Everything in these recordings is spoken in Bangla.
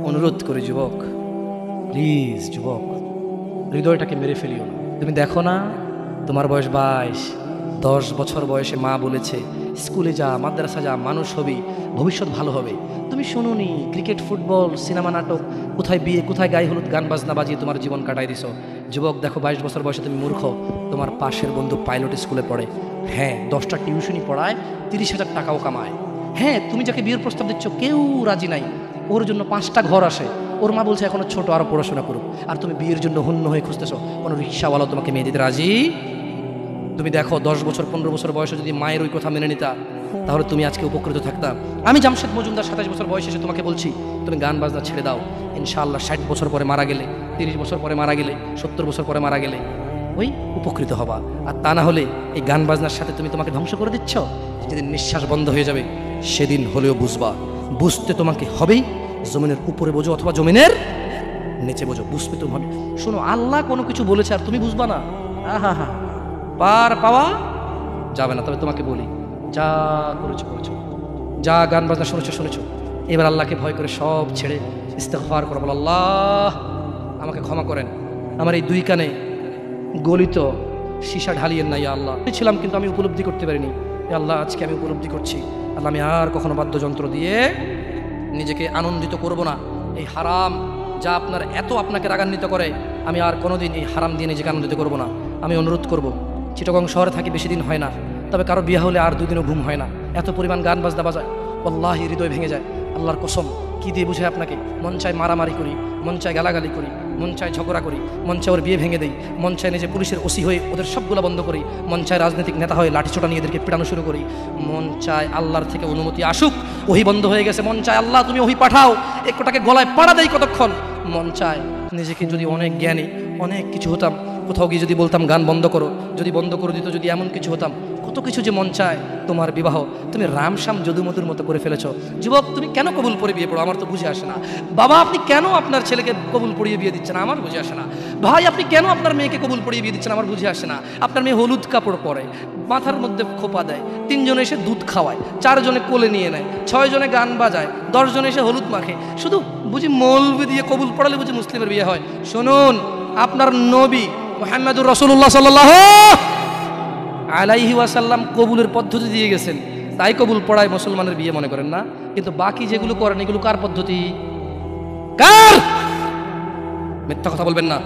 অনুরোধ করি যুবক, প্লিজ যুবক, হৃদয়টাকে মেরে ফেলিও না। তুমি দেখো না, তোমার বয়স 22, 10 বছর বয়সে মা বলেছে স্কুলে যা, মাদ্রাসা যা, মানুষ হবি, ভবিষ্যৎ ভালো হবে। তুমি শোনোনি, ক্রিকেট, ফুটবল, সিনেমা, নাটক, কোথায় বিয়ে, কোথায় গায়ে হলুদ, গান বাজনা বাজিয়ে তোমার জীবন কাটাই দিছো। যুবক দেখো, 22 বছর বয়সে তুমি মূর্খ। তোমার পাশের বন্ধু পাইলট স্কুলে পড়ে, হ্যাঁ 10টা টিউশনি পড়ায়, 30,000 টাকাও কামায়। হ্যাঁ, তুমি যাকে বিয়ের প্রস্তাব দিচ্ছ কেউ রাজি নাই, ওর জন্য 5টা ঘর আসে, ওর মা বলছে এখনো ছোট, আরো পড়াশোনা করুক, আর তুমি বিয়ের জন্য হন্য হয়ে খুঁজতেছো। কোনো রিক্সাওয়ালা তোমাকে মেয়ে দিতে রাজি? তুমি দেখো 10 বছর 15 বছর বয়সে যদি মায়ের ওই কথা মেনে নিতা, তাহলে তুমি আজকে উপকৃত থাকতা। আমি জামশেদ মজুমদার 27 বছর বয়সে এসে তোমাকে বলছি তুমি গান বাজনা ছেড়ে দাও। ইনশাআল্লাহ 60 বছর পরে মারা গেলে, 30 বছর পরে মারা গেলে, 70 বছর পরে মারা গেলে ওই উপকৃত হবা। আর তা না হলে এই গান বাজনার সাথে তুমি তোমাকে ধ্বংস করে দিচ্ছ। যেদিন নিঃশ্বাস বন্ধ হয়ে যাবে সেদিন হলেও বুঝবা। বুঝতে তোমাকে হবেই, জমিনের উপরে বোঝো অথবা জমিনের নিচে বোঝো, বুঝবে তোমাকে। শোনো, আল্লাহ কোনো কিছু বলেছে আর তুমি বুঝবা না, আহা হা, পার পাওয়া যাবে না। তবে তোমাকে বলি, যা করেছো করেছো, যা গান বাজনা শুনেছো শুনেছো, এবার আল্লাহকে ভয় করে সব ছেড়ে ইস্তেগফার করো, বলো আল্লাহ আমাকে ক্ষমা করেন, আমার এই 2 কানে গলিত সীসা ঢালিয়েন না ইয়া আল্লাহ। ছিলাম কিন্তু আমি উপলব্ধি করতে পারিনি, ইয়া আল্লাহ আজকে আমি উপলব্ধি করছি। আল্লাহ আমি আর কখনো বাদ্যযন্ত্র দিয়ে নিজেকে আনন্দিত করব না। এই হারাম যা আপনার এত আপনাকে রাগান্বিত করে, আমি আর কোনোদিন এই হারাম দিয়ে নিজেকে আনন্দিত করব না। আমি অনুরোধ করব, চিটাগং শহরে থাকি বেশি দিন হয় না, তবে কারো বিয়ে হলে আর 2 দিনও ঘুম হয় না, এত পরিমাণ গান বাজনা বাজায়, আল্লাহি হৃদয় ভেঙে যায়। আল্লাহর কসম, কি দিয়ে বুঝায় আপনাকে? মন চায় মারামারি করি, মন চায় গালাগালি করি, মন চায় ঝগড়া করি, মন চায় ওর বিয়ে ভেঙে দেই, মন চায় নিজে পুলিশের ওসি হয়ে ওদের সবগুলো বন্ধ করি, মন চায় রাজনৈতিক নেতা হয়ে লাঠিছোটা নিয়ে এদেরকে পিটানো শুরু করি, মন চায় আল্লাহর থেকে অনুমতি আসুক, ওহি বন্ধ হয়ে গেছে, মন চায় আল্লাহ তুমি ওহি পাঠাও, একটাকে গলায় পাড়া দেয় কতক্ষণ। মন চায় নিজেকে যদি অনেক জ্ঞানী, অনেক কিছু হতাম, কোথাও গিয়ে যদি বলতাম গান বন্ধ করো, যদি বন্ধ করে দিত, যদি এমন কিছু হতাম, কত কিছু যে মন চায়। তোমার বিবাহ তুমি রামশ্যাম যদুমধুর মতো করে ফেলেছ। যুবক তুমি কেন কবুল পড়ে বিয়ে পড়ো? আমার তো বুঝে আসে না। বাবা আপনি কেন আপনার ছেলেকে কবুল পড়িয়ে বিয়ে দিচ্ছেন? আমার বুঝে আসে না। ভাই আপনি কেন আপনার মেয়েকে কবুল পড়িয়ে বিয়ে দিচ্ছেন? আমার বুঝে আসে না। আপনার মেয়ে হলুদ কাপড় পরে, মাথার মধ্যে খোপা দেয়, 3 জনে এসে দুধ খাওয়ায়, 4 জনে কোলে নিয়ে নেয়, 6 জনে গান বাজায়, 10 জনে এসে হলুদ মাখে, শুধু বুঝি মৌলবি দিয়ে কবুল পড়ালে বুঝি মুসলিমের বিয়ে হয়? শুনুন, আপনার নবী মুহাম্মদুর রাসূলুল্লাহ সাল্লাল্লাহু আলাইহি ওয়াসাল্লাম কবুলের পদ্ধতি দিয়ে গেছেন, তাই কবুল পড়ায় মুসলমানের বিয়ে মনে করেন না। কিন্তু বাকি যেগুলো করেন এগুলো কার পদ্ধতি? কার? মিথ্যা কথা বলবেন না।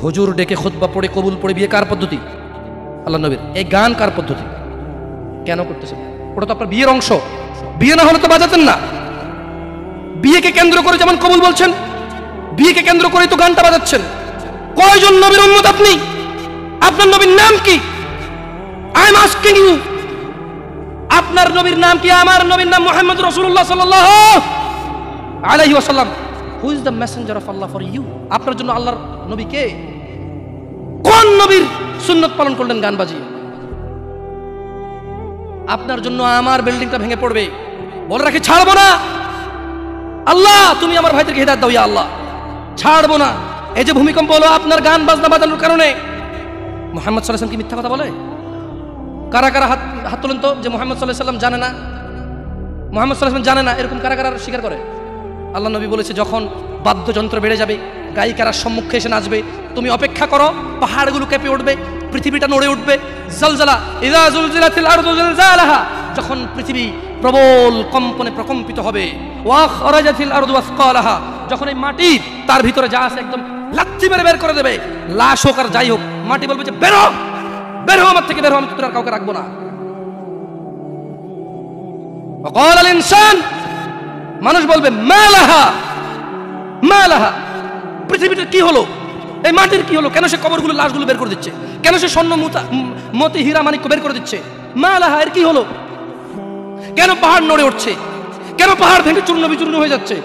হুজুর ডেকে খুতবা পড়ে কবুল পড়ে বিয়ে কার পদ্ধতি? আল্লাহ নবীর। এই গান কার পদ্ধতি? কেন করতেছেন? ওটা তো আপনার বিয়ের অংশ, বিয়ে না হলে তো বাজাতেন না। বিয়েকে কেন্দ্র করে যেমন কবুল বলছেন, বিয়েকে কেন্দ্র করেই তো গানটা বাজাচ্ছেন। কয়জন নবীর উম্মত আপনি? আপনার নবীর নাম কি? আই এম আস্কিং ইউ, আপনার নবীর নাম কি? আমার নবীর নাম মুহাম্মদ রাসূলুল্লাহ সাল্লাল্লাহু আলাইহি ওয়াসাল্লাম। Who is the messenger of Allah for you? আপনার জন্য আল্লাহর নবী কে? কোন নবীর সুন্নাত পালন করলেন গান বাজিয়ে? আপনার জন্য আমার বিল্ডিংটা ভেঙে পড়বে, বলে রাখি ছাড়বো না। আল্লাহ তুমি আমার ভাইদেরকে হিদায়াত দাও ইয়া আল্লাহ, ছাড়বো না। এই যে ভূমিকম্প হলো আপনার গান বাজনা বাজানোর কারণে। মুহাম্মদ সাল্লাল্লাহু আলাইহি ওয়াসাল্লাম কি মিথ্যা কথা বলে? কারা কারা হাত তোলেন তো, যে মুহাম্মদ সাল্লাল্লাহু আলাইহি ওয়াসাল্লাম জানে না, মুহাম্মদ সাল্লাল্লাহু আলাইহি ওয়াসাল্লাম জানে না, এরকম কারা কারা স্বীকার করে? আল্লাহ নবী বলেছে যখন বাদ্যযন্ত্র বেড়ে যাবে, গায়িকারা সম্মুখে এসে নাচবে, তুমি অপেক্ষা করো, পাহাড়গুলো কেঁপে উঠবে, পৃথিবীটা নড়ে উঠবে। জালজালা ইযা জুলজিলাতিল আরদু জিলজালাহা, যখন পৃথিবী প্রবল কম্পনে প্রকম্পিত হবে। ওয়া খরাজাতিল আরদু আসকালাহা, যখন এই মাটি তার ভিতরে যা আছে একদম লাথি মেরে বের করে দেবে, লাশ হোক আর যাই হোক, মাটি বলবে যে বেরো বেরো আমার থেকে, বেরো, আমি তোর আর কাউকে রাখবো না। ওয়াকাল আল ইনসান, মানুষ বলবে মালাহা মালাহা, পৃথিবীটা কি হলো, এই মাটির কি হলো, কেন সে কবরগুলো লাশগুলো বের করে দিচ্ছে, কেন সে স্বর্ণ মতি হীরা মানিক্য বের করে দিচ্ছে, মালাহা এর কি হলো, কেন পাহাড় নড়ে উঠছে, কেন পাহাড় ভেঙে চূর্ণ বিচূর্ণ হয়ে যাচ্ছে?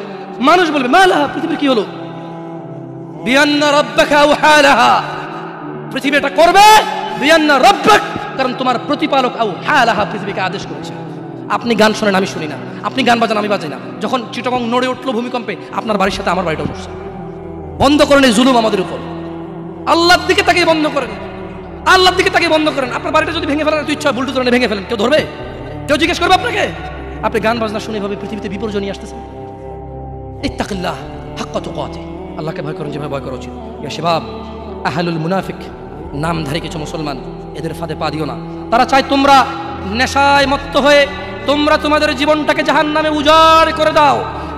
মানুষ বলবে মালাহা, পৃথিবীর কি হলো? বিআন্না রাব্বাকা আওহালাহা, পৃথিবী এটা করবে বিআন্না রাব্বাক, কারণ তোমার প্রতিপালক আওহালাহা পৃথিবীকে আদেশ করেছে। আপনি গান শোনেন আমি শুনি না, আপনি গান বাজান আমি বাজাই না। যখন চিটাগং নড়ে উঠলো ভূমিকম্পে, আপনার বাড়ির সাথে আমার বাড়িটা উঠছে। বন্ধ করেন এই জুলুম আমাদের উপর। আল্লাহর দিকে তাকিয়ে বন্ধ করেন, আল্লাহর দিকে তাকিয়ে বন্ধ করেন। আপনার বাড়িটা যদি ভেঙে ফেলার ইচ্ছা হয়, বুলডোজার ভেঙে ফেলেন, কেউ ধরবে? কেউ জিজ্ঞেস করবে আপনাকে? আপনি গান বাজনা শুনে ভাবে পৃথিবীতে বিপর্যয় নিয়ে আসতেছেন। ইত্তাকিল্লাহ হাক্কা তুকাতিহ, আল্লাহকে ভয় করুন যেভাবে ভয় করা উচিত। ইয়া শাবাব, আহলুল মুনাফিক, নামধারী কিছু মুসলমান, এদের ফাঁদে পা দিও না। তারা চায় তোমরা নেশায় মত্ত হয়ে তোমরা তোমাদের জীবনটাকে জাহান্নামে উজাড় করে দাও।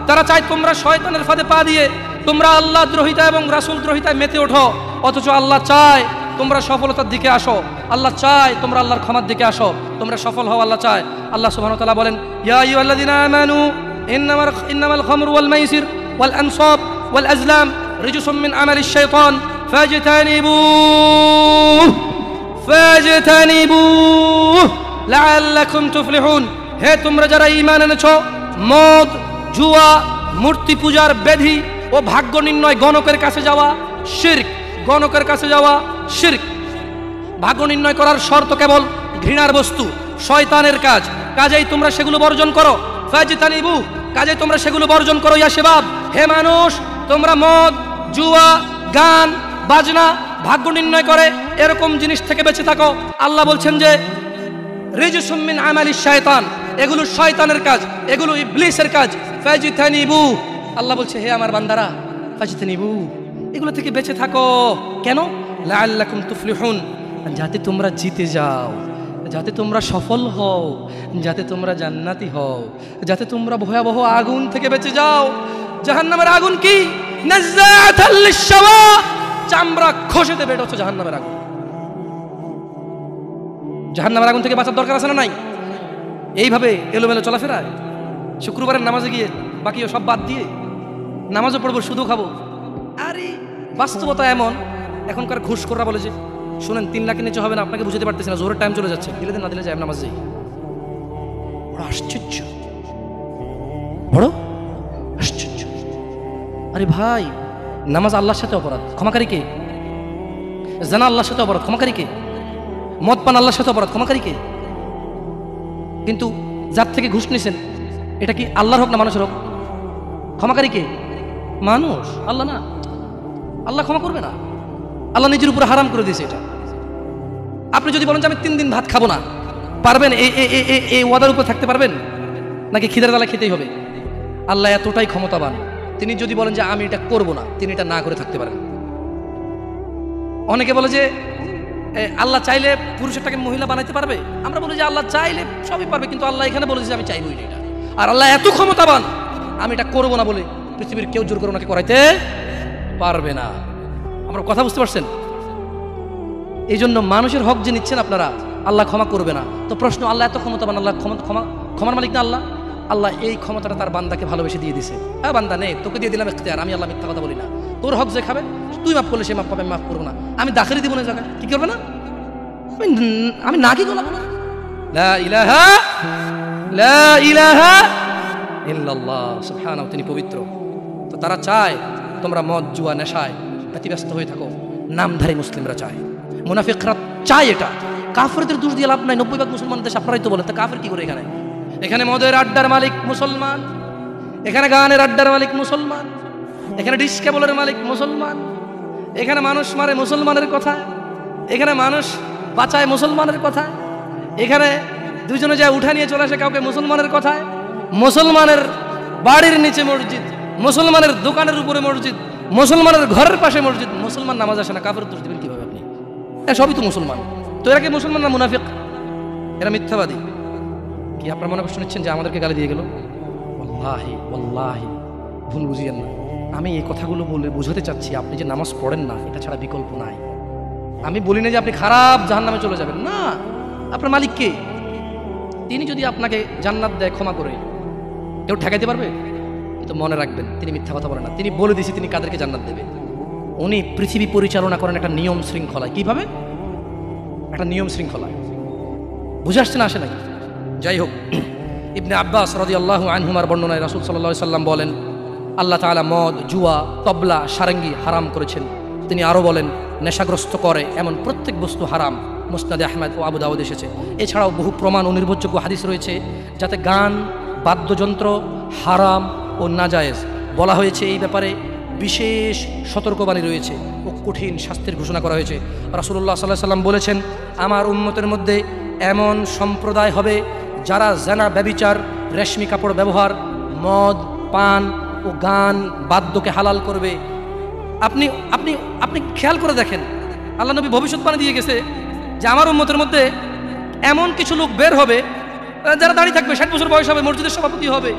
তারা চায় তোমরা শয়তানের ফাঁদে পা দিয়ে তোমরা আল্লাহ দ্রোহিতা এবং রাসূল দ্রোহিতায় মেতে ওঠো। অথচ আল্লাহ চায় তোমরা সফলতার দিকে আসো, আল্লাহ চায় তোমরা আল্লাহর ক্ষমার দিকে আসো, তোমরা সফল হও, আল্লাহ চায়। আল্লাহ সুবহানাহু ওয়া তাআলা বলেন, ইয়া আইয়ুহাল্লাযীনা আমানু ইন্নামাল খামরু ওয়াল মাইসির ওয়াল আনসাব ওয়াল আজলাম রিজসুম মিন আমালিশ শাইতান ফাজতানিবুহু লাআল্লাকুম তুফলিহুন। হে তোমরা যারা ঈমান এনেছো, মদ, জুয়া, মূর্তি পূজার বেধি ও ভাগ্য নির্ণয় গণকের কাছে যাওয়া শিরক, গণকের কাছে যাওয়া শিরক। ভাগ্য নির্ণয় করার শর্ত কেবল ঘৃণার বস্তু, শয়তানের কাজ, কাজেই তোমরা সেগুলো বর্জন করো। ফাজতানিবু, কাজেই তোমরা সেগুলো বর্জন করো। ইয়া শাবাব, হে মানুষ, তোমরা মদ, জুয়া, গান, বাজনা, ভাগ্য নির্ণয় করে এরকম জিনিস থেকে বেঁচে থাকো। আল্লাহ বলছেন যে রিজসুম মিন আমালিশ শায়তান, এগুলো শয়তানের কাজ, এগুলো ইবলিসের কাজ। ফাজতানিবু, আল্লাহ বলছে হে আমার বান্দারা, ফাজতানিবু, এগুলো থেকে বেঁচে থাকো। কেন? লাআল্লাকুম তুফলিহুন, যাতে তোমরা জিতে যাও, যাতে তোমরা সফল হও, যাতে তোমরা জান্নাতি হও, যাতে তোমরা ভয়াবহ আগুন থেকে বেঁচে যাও। জাহান্নামের আগুন কি? নাযাআতাল লিশশাওয়া, চামড়া খসে দেবে, এটা হচ্ছে জাহান্নামের আগুন। জাহান্নামের আগুন থেকে বাঁচার দরকার আছে না নাই? এইভাবে এলোমেলো চলাফেরায়, শুক্রবারের নামাজে গিয়ে বাকিও সব বাদ দিয়ে নামাজও পড়বো, শুধু খাবো। আরে বাস্তবতা এমন, এখনকার ঘুষখোররা বলে যে শোনেন 3 লাখের নিচে হবে না, আপনাকে বুঝতে পারতেছি না, জোরের টাইম চলে যাচ্ছে, দিলে দিন না দিলে যাই নামাজ যাই। বড় আশ্চর্য, বড় আশ্চর্য। আরে ভাই, নামাজ আল্লাহর সাথে অপরাধ, ক্ষমাকারী কে? জানা আল্লাহর সাথে অপরাধ, ক্ষমাকারী কে? মদ পান আল্লাহর সাথে অপরাধ, ক্ষমাকারী কে? কিন্তু যার থেকে ঘুষ নিছেন, এটা কি আল্লাহর হোক না মানুষের হোক? ক্ষমাকারী কে? মানুষ, আল্লাহ না। আল্লাহ ক্ষমা করবে না, আল্লাহ নিজের উপরে হারাম করে দিয়েছে এটা। আপনি যদি বলেন যে আমি 3 দিন ভাত খাবো না, পারবেন? এই ওয়াদার উপর থাকতে পারবেন? নাকি খিদের জ্বালা খেতেই হবে? আল্লাহ এতটাই ক্ষমতাবান, তিনি যদি বলেন যে আমি এটা করব না, তিনি এটা না করে থাকতে পারেন। অনেকে বলে যে আল্লাহ চাইলে পুরুষেরটাকে মহিলা বানাইতে পারবে। আমরা বলি যে আল্লাহ চাইলে সবই পারবে, কিন্তু আল্লাহ এখানে বলেছে যে আমি চাইবই না এটা। আর আল্লাহ এত ক্ষমতাবান, আমি এটা করবো না বলে পৃথিবীর কেউ জোর করে ওনাকে করাইতে পারবে না। আমরা কথা বুঝতে পারছেন? এই জন্য মানুষের হক যে নিচ্ছেন আপনারা, আল্লাহ ক্ষমা করবে না। তো প্রশ্ন, আল্লাহ এত ক্ষমতাবান, আল্লাহ ক্ষমার মালিক না আল্লাহ? আল্লাহ এই ক্ষমতাটা তার বান্দাকে ভালোবেসে দিয়ে দিছে। হ্যাঁ বান্দা নে, তোকে দিয়ে দিলাম ইখতিয়ার, আমি আল্লাহ মিথ্যা কথা বলি না। তোর হক যে খাবে, তুই মাফ করলে সে মাফ পাবে, আমি মাফ করবো না। আমি দাখিলি দিব না জায়গায়, কি করবে না? আমি না কি গলাবো না। লা ইলাহা ইল্লাল্লাহ, সুবহানাহু, তিনি পবিত্র। তো তারা চায় তোমরা মদ, জুয়া, নেশায় ব্যতিব্যস্ত হয়ে থাকো। নামধারী মুসলিমরা চায়, মুনাফিকরা চায় এটা। কাফেরদের দোষ দিয়ে লাভ নাই, 90% মুসলমান দেশ, আপনারাই তো বলেন। তা কাফের কি করে? এখানে মদের আড্ডার মালিক মুসলমান, এখানে গানের আড্ডার মালিক মুসলমান, এখানে ডিস কেবলের মালিক মুসলমান, এখানে মানুষ মারে মুসলমানের কথা, এখানে মানুষ বাঁচায় মুসলমানের কথা, এখানে দুজনে যায় উঠা নিয়ে চলে আসে কাউকে মুসলমানের কথায়, মুসলমানের বাড়ির নিচে মসজিদ, মুসলমানের দোকানের উপরে মসজিদ, মুসলমানের ঘরের পাশে মসজিদ। মুসলমান নামাজ আসে না, কাফের দোষ দিবেন কিভাবে আপনি? সবই তো মুসলমান। তো এরা কি মুসলমান না মুনাফিক? এরা মিথ্যাবাদী। কি আপনারা মনে কষ্ট নিচ্ছেন যে আমাদেরকে গালি দিয়ে গেল? ওয়াল্লাহি ওয়াল্লাহি ভুল বুঝিয়েন না। আমি এই কথাগুলো বলে বোঝাতে চাচ্ছি, আপনি যে নামাজ পড়েন না, এটা ছাড়া বিকল্প নাই। আমি বলি না যে আপনি খারাপ জাহান্নামে চলে যাবেন, না। আপনার মালিক কে? তিনি যদি আপনাকে জান্নাত দেয় ক্ষমা করে, কেউ ঠেকাইতে পারবে? কিন্তু মনে রাখবেন, তিনি মিথ্যা কথা বলেন না। তিনি বলে দিয়েছে তিনি কাদেরকে জান্নাত দেবে। উনি পৃথিবী পরিচালনা করেন একটা নিয়ম শৃঙ্খলায়। কিভাবে? একটা নিয়ম শৃঙ্খলায়। বুঝে আসছে না, আসে নাকি? যাই হোক, ইবনে আব্বাস রাদিয়াল্লাহু আনহুমার বর্ণনায় রাসূল সাল্লাল্লাহু আলাইহি সাল্লাম বলেন, আল্লাহ তাআলা মদ, জুয়া, তবলা, সারেঙ্গি হারাম করেছেন। তিনি আরও বলেন, নেশাগ্রস্ত করে এমন প্রত্যেক বস্তু হারাম। মুসনাদে আহমদ ও আবু দাউদ এসেছে। এছাড়াও বহু প্রমাণ ও নির্ভরযোগ্য হাদিস রয়েছে যাতে গান, বাদ্যযন্ত্র হারাম ও নাজায়েজ। বলা হয়েছে এই ব্যাপারে বিশেষ সতর্কবাণী রয়েছে ও কঠিন শাস্তির ঘোষণা করা হয়েছে। রাসূলুল্লাহ সাল্লাল্লাহু আলাইহি সাল্লাম বলেছেন, আমার উম্মতের মধ্যে এমন সম্প্রদায় হবে যারা জেনা, ব্যভিচার, রেশমি কাপড় ব্যবহার, মদ পান ও ও গান বাদ্যকে হালাল করবে। আপনি আপনি আপনি খেয়াল করে দেখেন, আল্লাহ নবী ভবিষ্যৎবাণী দিয়ে গেছে যে আমার উম্মতের মধ্যে এমন কিছু লোক বের হবে যারা দাঁড়িয়ে থাকবে, 60 বছর বয়স হবে, মসজিদের সভাপতি হবে,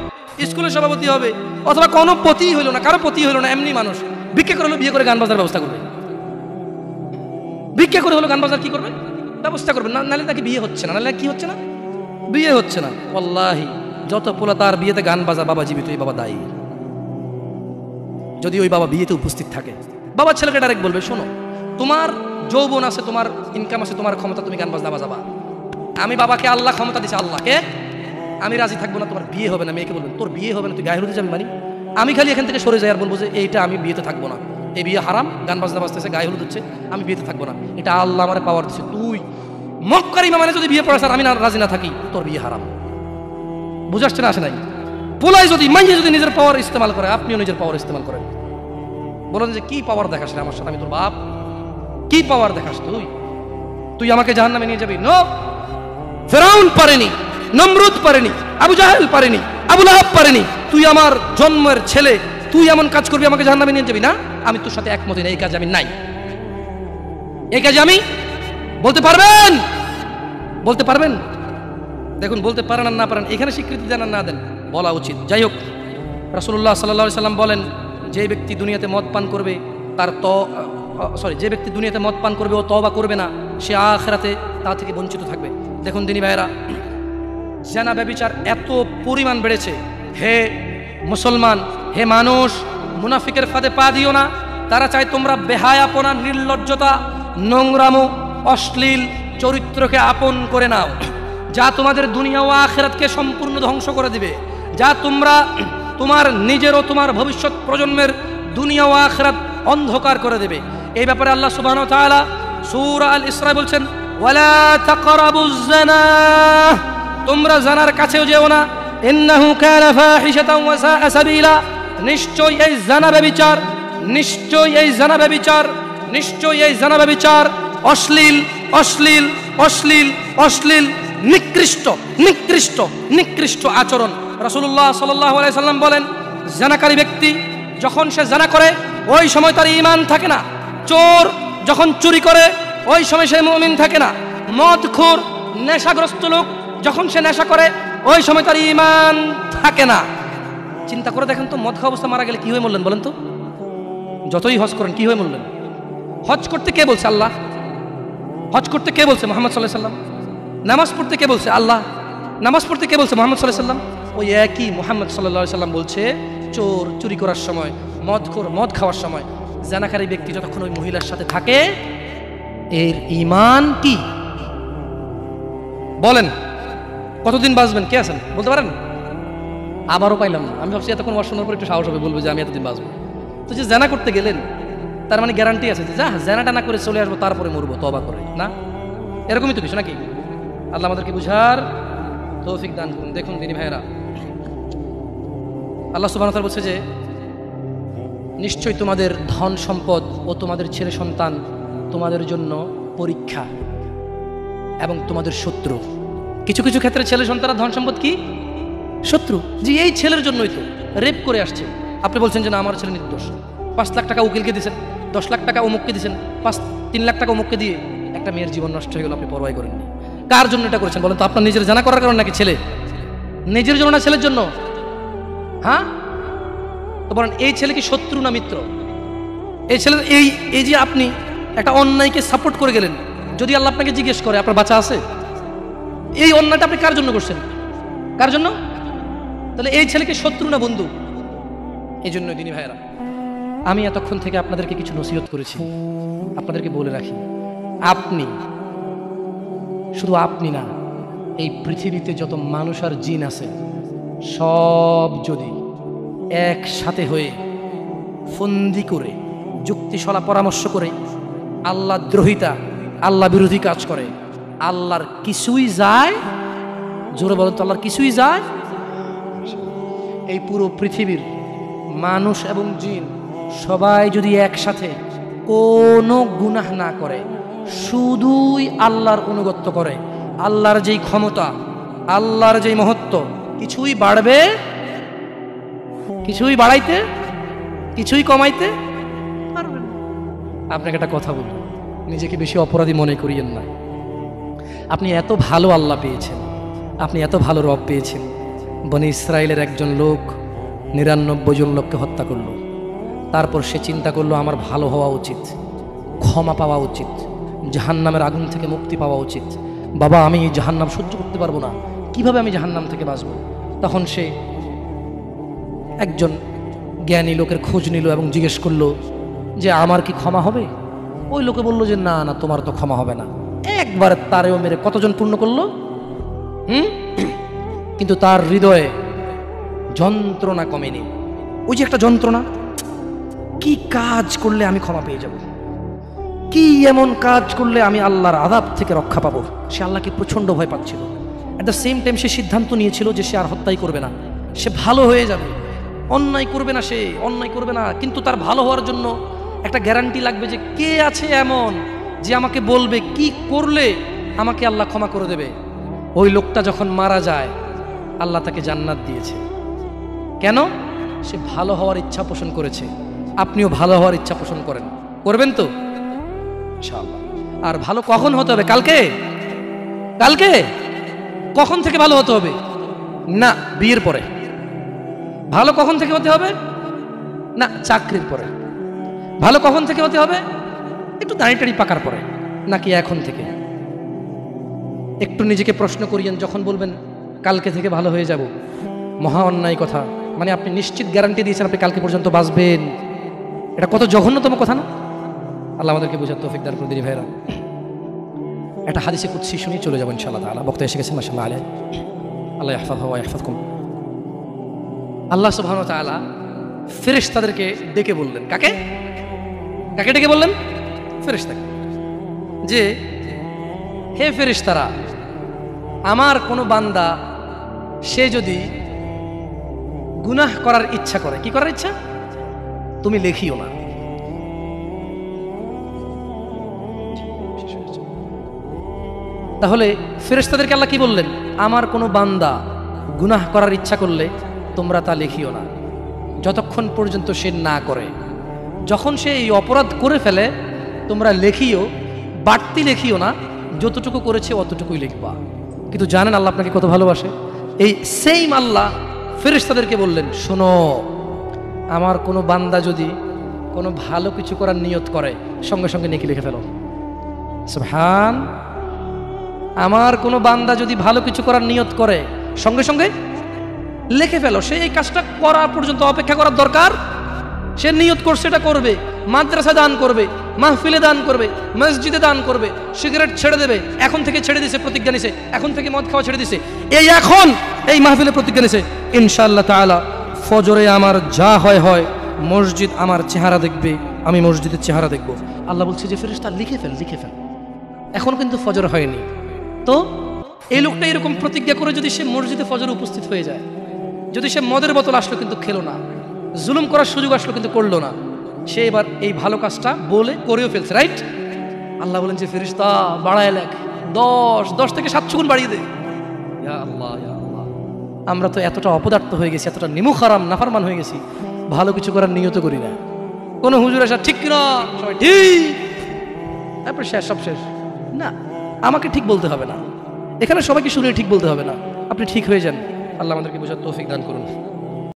স্কুলের সভাপতি হবে, অথবা কোনো পতি হইল না, কারো পতি হইল না, এমনি মানুষ ভিক্ষা করে হলো বিয়ে করে গান বাজার ব্যবস্থা করবে। ভিক্ষা করে হলো গান বাজার কি করবে, ব্যবস্থা করবে। নাহলে নাকি বিয়ে হচ্ছে না, নাহলে কি হচ্ছে না, বিয়ে হচ্ছে না। ওয়াল্লাহি যত পোলা তার বিয়েতে গান বাজা, বাবা জীবিত, এই বাবা দায়ী। যদি ওই বাবা বিয়েতে উপস্থিত থাকে, বাবা ছেলেকে ডাইরেক্ট বলবে, শোনো তোমার যৌবন আছে, তোমার ইনকাম আছে, তোমার ক্ষমতা, তুমি গান বাজনা বাজাবা। আমি বাবাকে আল্লাহ ক্ষমতা দিছে, আল্লাহকে আমি রাজি থাকবো না, তোমার বিয়ে হবে না। মেয়েকে বলবেন তোর বিয়ে হবে না, তুই গায়ে হলুদে যাবি মানি। আমি খালি এখান থেকে সরে যাই আর বলবো যে এইটা আমি বিয়েতে থাকবো না, এই বিয়ে হারাম, গান বাজনা বাজতেছে, গায়ে হলুদ হচ্ছে, আমি বিয়েতে থাকবো না, এটা আল্লাহ আমার পাওয়ার দিচ্ছে। তুই মক্কার ইমাম মানে যদি বিয়ে পড়াস আর আমি না রাজি না থাকি, তোর বিয়ে হারাম। বুঝাচ্ছে না, আসে নাই? পোলাই যদি মাইয়ে যদি নিজের পাওয়ার ইস্তেমাল করে, আপনিও নিজের পাওয়ার ইস্তেমাল করেন। বলেন যে কি পাওয়ার দেখাস রে আমার সাথে, আমি তোর বাপ, কি পাওয়ার দেখাস তুই, তুই আমাকে জাহান্নামে নিয়ে যাবি? নো, ফেরাউন পারেনি, নমরুদ পারেনি, আবু জাহেল পারেনি, আবু লাহাব পারেনি। তুই আমার জন্মের ছেলে, তুই এমন কাজ করবি আমাকে জাহান্নামে নিয়ে যাবি? না, আমি তোর সাথে একমত না, এই কাজে আমি নাই, এই কাজে আমি। বলতে পারবেন? বলতে পারবেন? দেখুন, বলতে পারেন আর না পারেন, এখানে স্বীকৃতি দেন আর না দেন, বলা উচিত। যাই হোক, রাসূলুল্লাহ সাল্লাল্লাহু আলাইহি সাল্লাম বলেন, যে ব্যক্তি দুনিয়াতে মদ পান করবে তার যে ব্যক্তি দুনিয়াতে মদ পান করবে ও তওবা করবে না, সে আখিরাতে তা থেকে বঞ্চিত থাকবে। দেখুন দিনী ভাইরা, জিনা ব্যভিচার এত পরিমাণ বেড়েছে। হে মুসলমান, হে মানুষ, মুনাফিকের ফাঁদে পা দিও না। তারা চায় তোমরা বেহায়াপনা, নির্লজ্জতা, নোংরামো, অশ্লীল চরিত্রকে আপন করে নাও, যা তোমাদের দুনিয়া ও আখিরাতকে সম্পূর্ণ ধ্বংস করে দিবে, যা তোমরা তোমার নিজের ও তোমার ভবিষ্যৎ প্রজন্মের দুনিয়া ও আখিরাত অন্ধকার করে দেবে। এই ব্যাপারে আল্লাহ সুবহানাহু ওয়া তাআলা সূরা আল ইসরা বলছেন, ওয়ালা তাকরাবুজ জিনা, তোমরা জানার কাছেও যেও না, ইন্নাহু কানা ফাহিশাতান ওয়া সাআ সাবিলা, নিশ্চয়ই এই জানা ব্যভিচার, নিশ্চয়ই এই জানা ব্যভিচার, নিশ্চয়ই এই জানা ব্যভিচার অশ্লীল, অশ্লীল, অশ্লীল, অশ্লীল, নিকৃষ্ট, নিকৃষ্ট, নিকৃষ্ট আচরণ। রাসূলুল্লাহ সাল্লাল্লাহু আলাইহি সাল্লাম বলেন, জানাকারী ব্যক্তি যখন সে জানা করে ওই সময় তার ঈমান থাকে না। চোর যখন চুরি করে ওই সময় সে মুমিন থাকে না। মদখোর, নেশাগ্রস্ত লোক যখন সে নেশা করে ওই সময় তার ঈমান থাকে না। চিন্তা করে দেখেন তো, মদ খাওয়া অবস্থা মারা গেলে কি হয়ে মরলেন বলেন তো? যতই হজ করেন কি হয়ে মরলেন? হজ করতে কে বলছে? আল্লাহ। হজ করতে কে বলছে? মুহাম্মদ সাল্লাল্লাহু আলাইহি সাল্লাম। নামাজ পড়তে কে বলছে? আল্লাহ। নামাজ পড়তে কে বলছে? মুহাম্মদ সাল্লাল্লাহু আলাইহি সাল্লাম। ওই একই মুহাম্মদ সাল্লাল্লাহু আলাইহি সাল্লাম বলছে, চোর চুরি করার সময়, মদখোর মদ খাওয়ার সময়, জানাকারী ব্যক্তি যতক্ষণ ওই মহিলার সাথে থাকে এর ঈমান কি? বলেন কতদিন বাঁচবেন? কে আছেন বলতে পারেন? আবারও পাইলাম না। আমি ভাবছি এতক্ষণ ওয়াজ শোনার পর একটু সাহস হবে, বলবো যে আমি এতদিন বাঁচবো। তো যে জানা করতে গেলেন তার মানে গ্যারান্টি আছে যে যা জানাটা না করে চলে আসবো, তারপরে মরবো তওবা করে, না? এরকমই তো কিছু নাকি? আল্লাহ আমাদেরকে বুঝার তৌফিক দান করুন। দেখুন দিনী ভাইয়েরা, আল্লাহ সুবহানাহু ওয়া তাআলা বলছে যে নিশ্চয়ই তোমাদের ধন সম্পদ ও তোমাদের ছেলে সন্তান তোমাদের জন্য পরীক্ষা এবং তোমাদের শত্রু। কিছু কিছু ক্ষেত্রে ছেলে সন্তান ধন সম্পদ কি শত্রু। যে এই ছেলের জন্যই তো রেপ করে আসছে, আপনি বলছেন যে না আমার ছেলে নির্দোষ। 5 লাখ টাকা উকিলকে দিয়েছেন, 10 লাখ টাকা অমুককে দিয়েছেন, 3 লাখ টাকা অমুককে দিয়ে একটা মেয়ের জীবন নষ্ট হয়ে গেল, আপনি পরোয়াই করেননি। কার জন্য এটা করেছেন বলেন তো? আপনার নিজের জানা করার কারণে নাকি ছেলে? নিজের জন্য না ছেলের জন্য? হ্যাঁ, তো বলেন এই ছেলে কি শত্রু না মিত্র? এই ছেলে এই যে আপনি একটা অন্যায়কে সাপোর্ট করে গেলেন, যদি আল্লাহ আপনাকে জিজ্ঞেস করে আপনার বাচ্চা আছে, এই অন্যায়টা আপনি কার জন্য করছেন? কার জন্য? তাহলে এই ছেলেকে শত্রু না বন্ধু? এই জন্য দিনী ভাইয়েরা, আমি এতক্ষণ থেকে আপনাদেরকে কিছু নসিহত করেছি, আপনাদেরকে বলে রাখি, আপনি শুধু আপনি না, এই পৃথিবীতে যত মানুষ আর জিন আছে সব যদি একসাথে হয়ে ফন্দি করে যুক্তিশলা পরামর্শ করে আল্লাহ দ্রোহিতা, আল্লাহ বিরোধী কাজ করে, আল্লাহর কিছুই যায়? জোরে বলেন তো, আল্লাহর কিছুই যায়? এই পুরো পৃথিবীর মানুষ এবং জিন সবাই যদি একসাথে কোনো গুনাহ না করে, শুধুই আল্লাহর অনুগত্য করে, আল্লাহর যেই ক্ষমতা, আল্লাহর যেই মহত্ব, কিছুই বাড়বে কিছুই বাড়াইতে, কিছুই কমাইতে পারবেন না। আপনাকে একটা কথা বলি, নিজেকে বেশি অপরাধী মনে করিয়েন না। আপনি এত ভালো আল্লাহ পেয়েছেন, আপনি এত ভালো রব পেয়েছেন। বনি ইসরায়েলের একজন লোক 99 জন লোককে হত্যা করলো। তারপর সে চিন্তা করলো আমার ভালো হওয়া উচিত, ক্ষমা পাওয়া উচিত, জাহান্নামের আগুন থেকে মুক্তি পাওয়া উচিত। বাবা আমি এই জাহান্নাম সহ্য করতে পারবো না, কিভাবে আমি জাহান্নাম থেকে বাঁচবো? তখন সে একজন জ্ঞানী লোকের খোঁজ নিল এবং জিজ্ঞেস করলো যে আমার কি ক্ষমা হবে? ওই লোকে বলল যে না না, তোমার তো ক্ষমা হবে না। একবার তারেও মেরে কতজন পূর্ণ করলো? কিন্তু তার হৃদয়ে যন্ত্রণা কমেনি। ওই যে একটা যন্ত্রণা, কি কাজ করলে আমি ক্ষমা পেয়ে যাব, কি এমন কাজ করলে আমি আল্লাহর আযাব থেকে রক্ষা পাবো। সে আল্লাহকে প্রচন্ড ভয় পাচ্ছিল। অ্যাট দ্য সেম টাইম সে সিদ্ধান্ত নিয়েছিল যে সে আর হত্যাই করবে না, সে ভালো হয়ে যাবে, অন্যায় করবে না, সে অন্যায় করবে না। কিন্তু তার ভালো হওয়ার জন্য একটা গ্যারান্টি লাগবে যে কে আছে এমন যে আমাকে বলবে কি করলে আমাকে আল্লাহ ক্ষমা করে দেবে। ওই লোকটা যখন মারা যায় আল্লাহ তাকে জান্নাত দিয়েছে। কেন? সে ভালো হওয়ার ইচ্ছা পোষণ করেছে। আপনিও ভালো হওয়ার ইচ্ছা পোষণ করেন, করবেন তো ইনশাআল্লাহ। আর ভালো কখন হতে হবে? কালকে? কালকে কখন থেকে ভালো হতে হবে? না বিয়ের পরে। ভালো কখন থেকে হতে হবে? না চাকরির পরে। ভালো কখন থেকে হতে হবে? একটু দাঁড়িয়ে পাকার পরে, নাকি এখন থেকে? একটু নিজেকে প্রশ্ন করিয়েন, যখন বলবেন কালকে থেকে ভালো হয়ে যাব, মহা অন্যায় কথা। মানে আপনি নিশ্চিত গ্যারান্টি দিয়েছেন আপনি কালকে পর্যন্ত বাঁচবেন। এটা কত জঘন্যতম কথা না? আল্লাহ আমাদেরকে বোঝার তৌফিক দান করে দিন ভাইরা। একটা হাদিসে কুদসি শুনিয়ে চলে যাবো ইনশাআল্লাহ তাআলা। বক্তা এসে গেছেন মাশাআল্লাহ আলাইহি। আল্লাহ ইয়াহফাযহু ওয়া ইয়াহফাযকুম। আল্লাহ সুবহানাহু ওয়া তাআলা ফেরেশতাদেরকে ডেকে বললেন। কাকে? কাকে ডেকে বললেন? ফেরেশতাকে। যে হে ফেরেশতারা, আমার কোনো বান্দা সে যদি গুনাহ করার ইচ্ছা করে, কি করার ইচ্ছা? তুমি লেখিও না। তাহলে ফেরেশতাদেরকে আল্লাহ কি বললেন? আমার কোনো বান্দা গুনাহ করার ইচ্ছা করলে তোমরা তা লিখিও না, যতক্ষণ পর্যন্ত সে না করে। যখন সে এই অপরাধ করে ফেলে তোমরা লেখিও, বাড়তি লেখিও না, যতটুকু করেছে অতটুকুই লিখবা। কিন্তু জানেন আল্লাহ আপনাকে কত ভালোবাসে? এই সেম আল্লাহ ফেরেশতাদেরকে বললেন, শোনো, আমার কোনো বান্দা যদি কোনো ভালো কিছু করার নিয়ত করে সঙ্গে সঙ্গে নেকি লিখে ফেলো। সুবহান। আমার কোনো বান্দা যদি ভালো কিছু করার নিয়ত করে সঙ্গে সঙ্গে লিখে ফেলো। সে এই কাজটা করা পর্যন্ত অপেক্ষা করার দরকার? সে নিয়ত করছে এটা করবে, মাদ্রাসা দান করবে, মাহফিলে দান করবে, মসজিদে দান করবে, সিগারেট ছেড়ে দেবে, এখন থেকে ছেড়ে দিছে, প্রতিজ্ঞা নিছে, এখন থেকে মদ খাওয়া ছেড়ে দিছে, এই এখন এই মাহফিলে প্রতিজ্ঞা নিছে, ইনশাআল্লাহ তাআলা ফজরে আমার যা হয় হয়, মসজিদ আমার চেহারা দেখবে, আমি মসজিদের চেহারা দেখব। আল্লাহ বলছে যে ফেরেশতা লিখে ফেল, লিখে ফেল। এখন কিন্তু ফজর হয়নি, তো এই লোকটা এরকম প্রতিজ্ঞা করে যদি সে মসজিদে ফজরে উপস্থিত হয়ে যায়, যদি সে মদের বোতল আসলো কিন্তু খেলো না, জুলুম করার সুযোগ আসলো কিন্তু করলো না, সে এবার এই ভালো কাজটা বলে করেও ফেলছে, রাইট? আল্লাহ বলেন যে ফেরেশতা বাড়ায় লেখ, 10 থেকে 700 গুণ বাড়িয়ে দে। ইয়া আল্লাহ, ইয়া আল্লাহ, আমরা তো এতটা অপদার্থ হয়ে গেছি, এতটা নিমুখারাম নাফরমান হয়ে গেছি, ভালো কিছু করার নিয়ত করি না। কোন হুজুর আসা ঠিক কিনা, সবাই ঠিক, তারপর শেষ, সব শেষ। না, আমাকে ঠিক বলতে হবে না, এখানে সবাইকে শুনে ঠিক বলতে হবে না, আপনি ঠিক হয়ে যান। আল্লাহ আমাদেরকে বোঝার তৌফিক দান করুন।